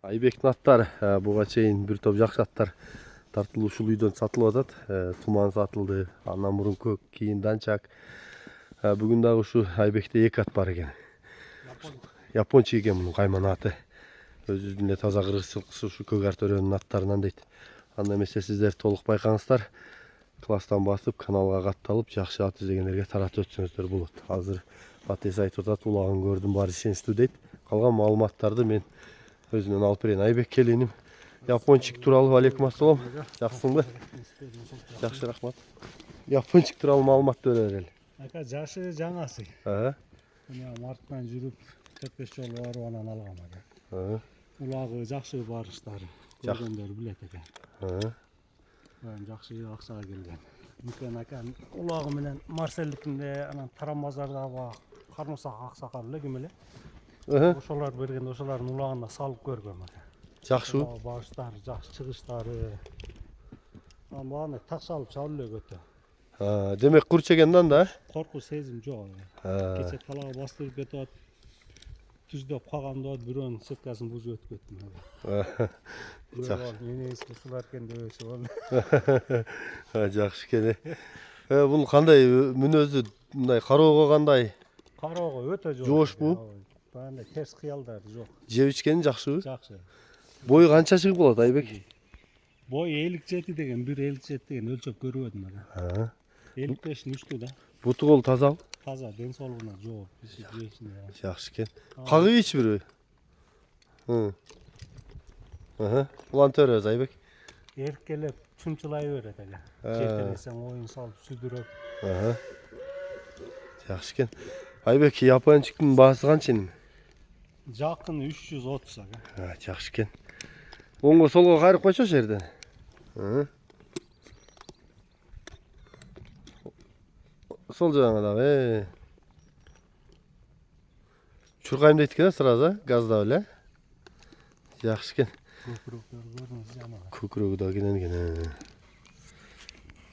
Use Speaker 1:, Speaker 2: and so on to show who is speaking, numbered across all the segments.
Speaker 1: Айбектин аттары буга чейин бир топ жакшы аттар тартылып ушул үйдөн сатылып атат. Туман сатылды, андан мурун көк, кийин данчак. Бүгүн дагы ушу Айбекте эки ат бар экен. Японча экен мунун кайман аты. Өзүбүздүн эле таза кыргыз жылкысы ушу көк ар төрөнүн аттарынан дейт. Анда эмесе сиздер толук байкаңыздар. Класстан басып, каналга катталып, жакшы ат издегендерге таратып өтсөңүздөр болот. Азыр ат ээси айтып атат, улагын көрдүм, баары ишеничтүү дейт. Калган маалыматтарды мен өзүнөн алып берейин. Айбек келиним япончик тууралуу. Алейкум ассалам. Жакшысыңбы? Жакшы, рахмат. Япончик тууралуу маалымат бере берели.
Speaker 2: Ака жашы жаңасы. Мына марттан жүрүп 4-5 жолу барып анан алгам ака. Улагы жакшы барыштары. Көргөндөр билет экен. Жакшы акчага келген. Мүмкүн ака улагы менен Марселдикинде анан Тарамбазардагы Кармысак аксакал эле ким эле? Ошолор берген, ошолордун улагына салып көргөм ака.
Speaker 1: Жакшы.
Speaker 2: Барыштары жакшы, чыгыштары. Анан бааны так салып чабып эле көтө.
Speaker 1: Демек курч экендан да?
Speaker 2: Коркуу сезим жок. Кече талага бастырып кетип атат. Түздөп калганда бирөөнүн сеткасын бузуп өтүп кеттим. Мени ушулар экен деп ойлошуп.
Speaker 1: Жакшы экен. Бул кандай мүнөзү, мындай кароого кандай?
Speaker 2: Кароого өтө
Speaker 1: жоошпу?
Speaker 2: Баандай терс кыялдар жок.
Speaker 1: Жеп ичкени жакшыбы?
Speaker 2: Жакшы.
Speaker 1: Бою канча чыгып болот Айбек?
Speaker 2: Бой 57 деген, 1,57 деген өлчөп көрүп өтүм ага. 55'in үстү да.
Speaker 1: Буту кол тазабы?
Speaker 2: Таза, ден соолугуна жооп, жешине.
Speaker 1: Жакшы экен. Кагып ичбирби? Улан төрөбүз Айбек.
Speaker 2: Эркелеп чумчулай берет ага. Жетелесең оюн салып сүдүрөп.
Speaker 1: Жакшы экен. Айбек, япончиктин баасы канченин?
Speaker 2: Жакын 330 ага.
Speaker 1: Жакшы экен. Оңго солго кайрып койчу ошол жерден. Сол жагыңа дагы. Чуркайм дейт экен сразу, газдап эле. Жакшы экен.
Speaker 2: Көкүрөктөр көрүңүз жаман.
Speaker 1: Көкүрөгү да кенен экен.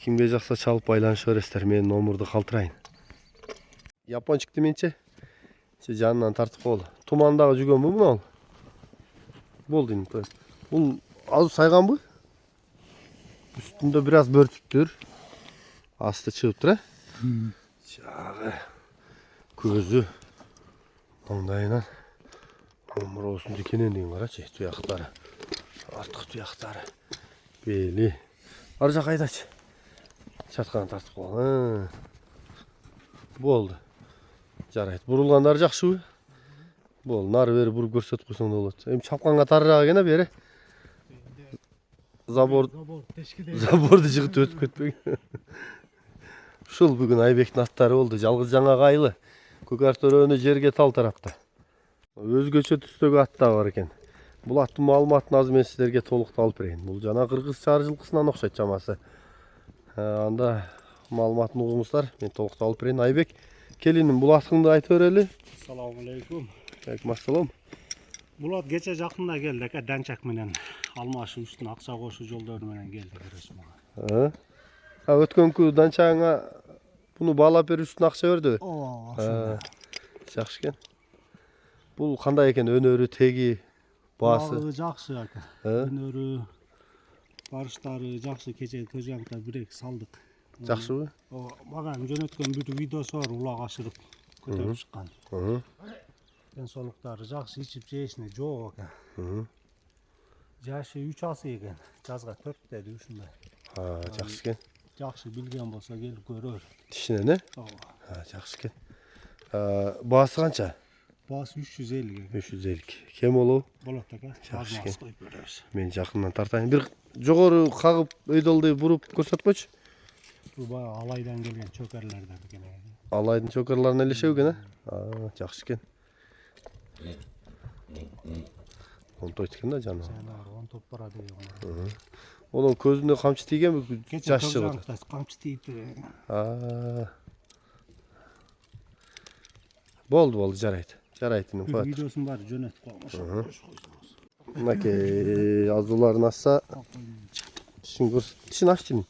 Speaker 1: Кимге жакса чалып байланыша бересиздер, мен номурду калтырайын. Япончикти менчи? Жанынан тартып кол. Тумандагы жүгөнбү мына? Болду инде. Бул азыр сайганбы? Үстүндө бир аз бөртүптүр. Асты чыгыптыр, Жагы көзү маңдайынан омуроосун дикенен деген карачы, туяктары. Артык туяктары. Бели. Ар жак айдачы. Чатканы тартып кол. Болду. Жарайт. Бурулгандары жакшыбы? Бол, нары бери буруп көрсөтүп койсоң да болот. Эми чапканга тарыраак экен бери. Заборду жыгытып өтүп кетпеги. Ушул бүгүн Айбектин аттары болду. Жалгыз жаңа кайлы. Көк ар төрөнү жерге тал тарапта. Өзгөчө түстөгү ат да бар экен. Бул аттын маалыматын азыр мен сиздерге толуктуу алып берейин. Бул жана кыргыз чаар жылкысынан окшойт чамасы. Анда маалыматын угуңуздар, мен толуктуу алып берейин. Айбек, келиним, бул атыңды айтып берели.
Speaker 2: Ассаламу алейкум.
Speaker 1: Алейкум ассалам.
Speaker 2: Бул ат кече жакында келди ака, данчак менен алмашуу үстүнө акча кошуу жолдору менен келди көрөсүң мага.
Speaker 1: Өткөнкү данчагыңа буну баалап берүү үстүнө акча бердиби?
Speaker 2: Ошо.
Speaker 1: Жакшы экен. Бул кандай экен, өнөрү, теги, баасы?
Speaker 2: Жакшы ака. Өнөрү, барыштары жакшы. Кече көжаңка бир-эки салдык.
Speaker 1: Жакшыбы?
Speaker 2: Мага жөнөткөн бир видеосу бар, улак ашырып көтөрүп чыккан. Ден соолуктары жакшы, ичип жешине жок ака. Жашы 3 асы экен. Жазга 4 деди ушундай.
Speaker 1: Жакшы экен.
Speaker 2: Жакшы билген болсо келип көрөр.
Speaker 1: Тишинен, жакшы экен. Баасы канча?
Speaker 2: Баасы 350 экен.
Speaker 1: 350. Кем болобу?
Speaker 2: Болот ака.
Speaker 1: Жакшы экен.
Speaker 2: Коюп беребиз.
Speaker 1: Мен жакындан тартайын. Бир жогору кагып, өйдөлдү буруп көрсөткөчү.
Speaker 2: Бул баягы Алайдан келген чөкөрлөрдөн экен.
Speaker 1: Алайдын чөкөрлөрүнө элешеби экен, жакшы экен. Онтойт экен да жаны.
Speaker 2: Онтоп барады экен.
Speaker 1: Онун көзүнө камчы тийгенби? Жаш чыгып.
Speaker 2: Камчы тийип берген.
Speaker 1: Болду, жарайт. Жарайтын коет.
Speaker 2: Видеосун бар жөнөтүп койгон.
Speaker 1: Мынакей азууларын assa тишин көрсөт. Тишин ачтын.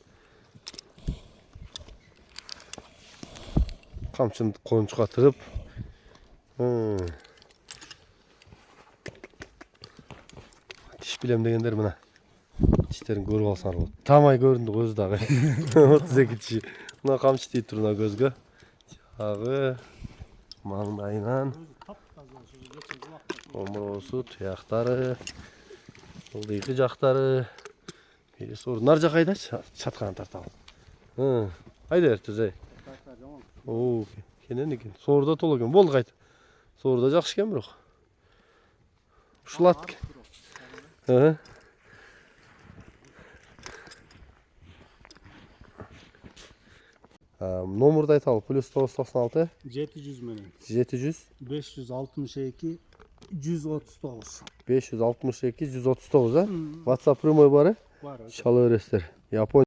Speaker 1: Камчыны коңчуга тыгып. Tiş bilem degender mına. Tişlerin görüp alsan bolot. Tamay göründü göz dagı. 32 tişi. Mına kamçı deyip turuna gözgö. Jagı mangdayынан omurosу, tuyактары, ылдыйкы жактары. Birisi orada. Nar jakayda çatkana tartalım. Hı. Haydi ertüzey. Oo, kenen eкен. Soğurda tol eкен. Boldu kayt. Soğurda jakşı eкен biroq. Uşulat. Hı. Nomurdu aytalım. +996
Speaker 2: 700 menen
Speaker 1: 700
Speaker 2: 562 139
Speaker 1: 562 139 ha. WhatsApp primoy bары.
Speaker 2: var.
Speaker 1: Şalı öresler. Yapon